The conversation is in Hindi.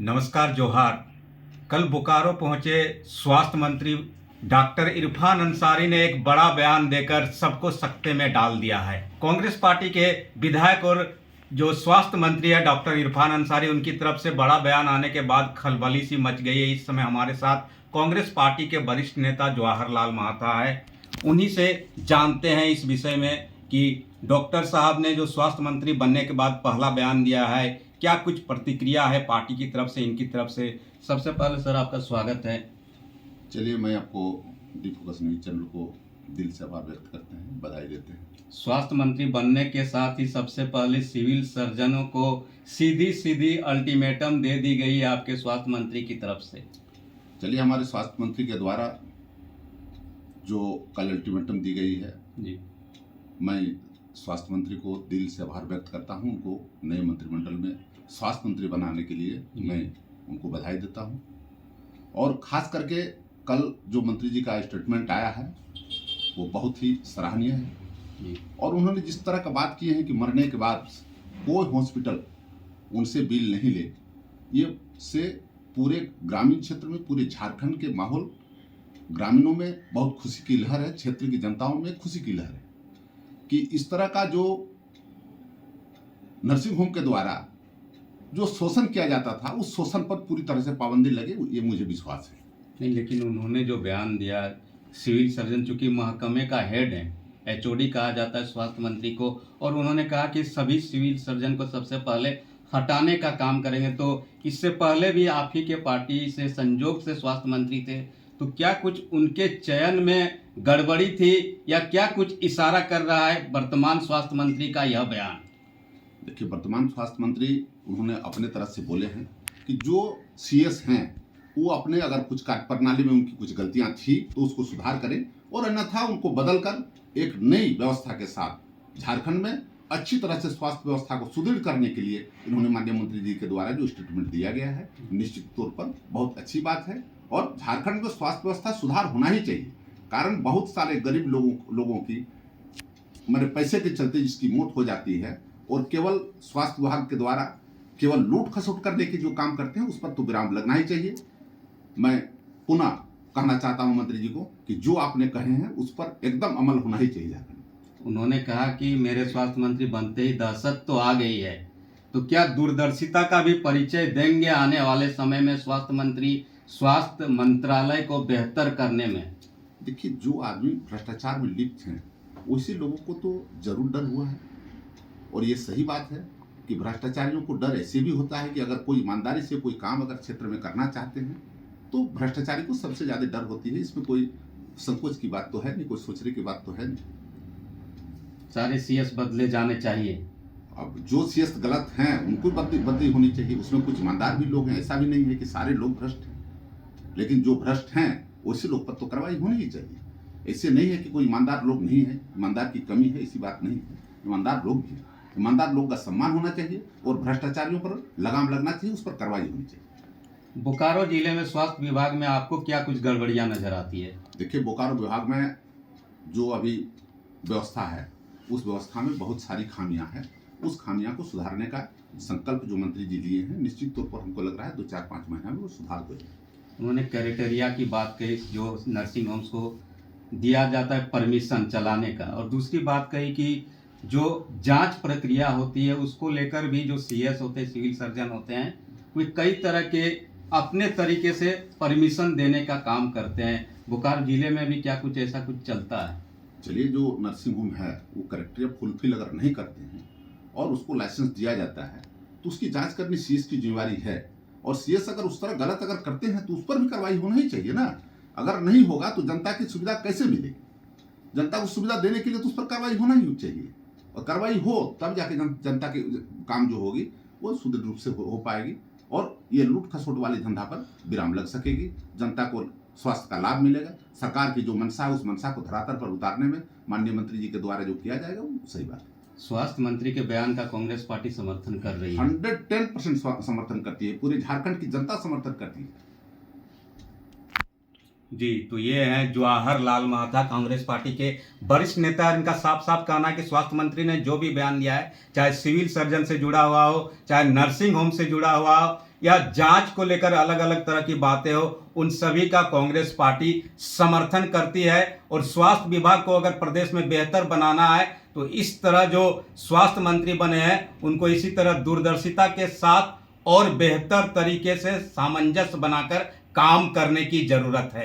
नमस्कार जोहार। कल बोकारो पहुंचे स्वास्थ्य मंत्री डॉक्टर इरफान अंसारी ने एक बड़ा बयान देकर सबको सकते में डाल दिया है। कांग्रेस पार्टी के विधायक और जो स्वास्थ्य मंत्री है डॉक्टर इरफान अंसारी, उनकी तरफ से बड़ा बयान आने के बाद खलबली सी मच गई है। इस समय हमारे साथ कांग्रेस पार्टी के वरिष्ठ नेता जवाहरलाल महता है। उन्हीं से जानते हैं इस विषय में कि डॉक्टर साहब ने जो स्वास्थ्य मंत्री बनने के बाद पहला बयान दिया है, क्या कुछ प्रतिक्रिया है पार्टी की तरफ से, इनकी तरफ से। सबसे पहले सर आपका स्वागत है। चलिए, मैं आपको डी फोकस न्यूज चैनल को दिल से आभार व्यक्त करते हैं, बधाई देते हैं। स्वास्थ्य मंत्री बनने के साथ ही सबसे पहले सिविल सर्जनों को सीधी सीधी अल्टीमेटम दे दी गई है आपके स्वास्थ्य मंत्री की तरफ से। चलिए, हमारे स्वास्थ्य मंत्री के द्वारा जो कल अल्टीमेटम दी गई है जी, मैं स्वास्थ्य मंत्री को दिल से आभार व्यक्त करता हूं। उनको नए मंत्रिमंडल में स्वास्थ्य मंत्री बनाने के लिए मैं उनको बधाई देता हूं। और खास करके कल जो मंत्री जी का स्टेटमेंट आया है वो बहुत ही सराहनीय है। और उन्होंने जिस तरह का बात की है कि मरने के बाद कोई हॉस्पिटल उनसे बिल नहीं ले, ये से पूरे ग्रामीण क्षेत्र में, पूरे झारखंड के माहौल, ग्रामीणों में बहुत खुशी की लहर है, क्षेत्र की जनताओं में खुशी की लहर है कि इस तरह का जो नर्सिंग होम के द्वारा जो शोषण किया जाता था, उस शोषण पर पूरी तरह से पाबंदी लगे, ये मुझे विश्वास है। नहीं, लेकिन उन्होंने जो बयान दिया, सिविल सर्जन चूंकि महकमे का हेड है, एचओडी कहा जाता है स्वास्थ्य मंत्री को, और उन्होंने कहा कि सभी सिविल सर्जन को सबसे पहले हटाने का काम करेंगे। तो इससे पहले भी आप ही के पार्टी से संजोग से स्वास्थ्य मंत्री थे, तो क्या कुछ उनके चयन में गड़बड़ी थी या क्या कुछ इशारा कर रहा है वर्तमान स्वास्थ्य मंत्री का यह बयान? देखिए, वर्तमान स्वास्थ्य मंत्री उन्होंने अपने तरफ से बोले हैं कि जो सीएस हैं वो अपने अगर कुछ कार्यप्रणाली में उनकी कुछ गलतियां थी तो उसको सुधार करें, और अन्यथा उनको बदलकर एक नई व्यवस्था के साथ झारखंड में अच्छी तरह से स्वास्थ्य व्यवस्था को सुदृढ़ करने के लिए इन्होंने माननीय मंत्री जी के द्वारा जो स्टेटमेंट दिया गया है, निश्चित तौर पर बहुत अच्छी बात है। और झारखंड में स्वास्थ्य व्यवस्था सुधार होना ही चाहिए, कारण बहुत सारे गरीब लोगों की मेरे पैसे के चलते जिसकी मौत हो जाती है, और केवल स्वास्थ्य विभाग के द्वारा केवल लूट खसोट करने के जो काम करते हैं उस पर तो विराम लगना ही चाहिए। मैं पुनः कहना चाहता हूं मंत्री जी को कि जो आपने कहे हैं उस पर एकदम अमल होना ही चाहिए झारखंड। उन्होंने कहा कि मेरे स्वास्थ्य मंत्री बनते ही दहशत तो आ गई है, तो क्या दूरदर्शिता का भी परिचय देंगे आने वाले समय में स्वास्थ्य मंत्री स्वास्थ्य मंत्रालय को बेहतर करने में? देखिए, जो आदमी भ्रष्टाचार में लिप्त हैं उसी लोगों को तो जरूर डर हुआ है, और ये सही बात है कि भ्रष्टाचारियों को डर ऐसे भी होता है कि अगर कोई ईमानदारी से कोई काम अगर क्षेत्र में करना चाहते हैं तो भ्रष्टाचारी को सबसे ज्यादा डर होती है। इसमें कोई संकोच की बात तो है नहीं, कोई सोचने की बात तो है नहीं। सारे सीएस बदले जाने चाहिए। अब जो सीएस गलत हैं उनको बदली होनी चाहिए। उसमें कुछ ईमानदार भी लोग हैं, ऐसा भी नहीं है कि सारे लोग भ्रष्ट हैं, लेकिन जो भ्रष्ट हैं वैसे लोग पर तो कार्रवाई होनी ही चाहिए। ऐसे नहीं है कि कोई ईमानदार लोग नहीं है, ईमानदार की कमी है, ऐसी बात नहीं है। ईमानदार लोग भी हैं, ईमानदार लोग का सम्मान होना चाहिए और भ्रष्टाचारियों पर लगाम लगना चाहिए, उस पर कार्रवाई होनी चाहिए। बोकारो जिले में स्वास्थ्य विभाग में आपको क्या कुछ गड़बड़ियां नजर आती है? देखिए, बोकारो विभाग में जो अभी व्यवस्था है उस व्यवस्था में बहुत सारी खामियां हैं। उस खामियां को सुधारने का संकल्प जो मंत्री जी लिए हैं, निश्चित तौर पर हमको लग रहा है 2-4-5 महीना में वो सुधार हो जाएगा। उन्होंने क्राइटेरिया की बात कही, जो नर्सिंग होम्स को दिया जाता है परमिशन चलाने का, और दूसरी बात कही कि जो जांच प्रक्रिया होती है उसको लेकर भी जो सीएस होते हैं, सिविल सर्जन होते हैं, वे कई तरह के अपने तरीके से परमिशन देने का काम करते हैं। बोकारो जिले में भी क्या कुछ ऐसा कुछ चलता है? चलिए, जो नर्सिंग होम है वो क्राइटेरिया फुलफिल अगर नहीं करते हैं और उसको लाइसेंस दिया जाता है तो उसकी जांच करनी सीएस की जिम्मेवारी है, और सीएस अगर उस तरह गलत अगर करते हैं तो उस पर भी कार्रवाई होना ही चाहिए ना। अगर नहीं होगा तो जनता की सुविधा कैसे मिलेगी? जनता को सुविधा देने के लिए तो उस पर कार्रवाई होना ही चाहिए, और कार्रवाई हो तब जाके जनता के काम जो होगी वो सुदृढ़ रूप से हो पाएगी, और ये लूट खसोट वाली धंधा पर विराम लग सकेगी। जनता को स्वास्थ्य का लाभ मिलेगा। सरकार की जो मंशा है उस मंशा को धरातल पर उतारने में माननीय मंत्री जी के द्वारा जो किया जाएगा वो सही बात है। स्वास्थ्य मंत्री के बयान का कांग्रेस पार्टी समर्थन कर रही है। 110% समर्थन करती है, पूरे झारखंड की जनता समर्थन करती है। जी, तो ये हैं जवाहरलाल महता, कांग्रेस पार्टी के वरिष्ठ नेता। इनका साफ साफ कहना है कि स्वास्थ्य मंत्री ने जो भी बयान दिया है, चाहे सिविल सर्जन से जुड़ा हुआ हो, चाहे नर्सिंग होम से जुड़ा हुआ हो, या जांच को लेकर अलग अलग तरह की बातें हो, उन सभी का कांग्रेस पार्टी समर्थन करती है। और स्वास्थ्य विभाग को अगर प्रदेश में बेहतर बनाना है तो इस तरह जो स्वास्थ्य मंत्री बने हैं उनको इसी तरह दूरदर्शिता के साथ और बेहतर तरीके से सामंजस्य बनाकर काम करने की जरूरत है।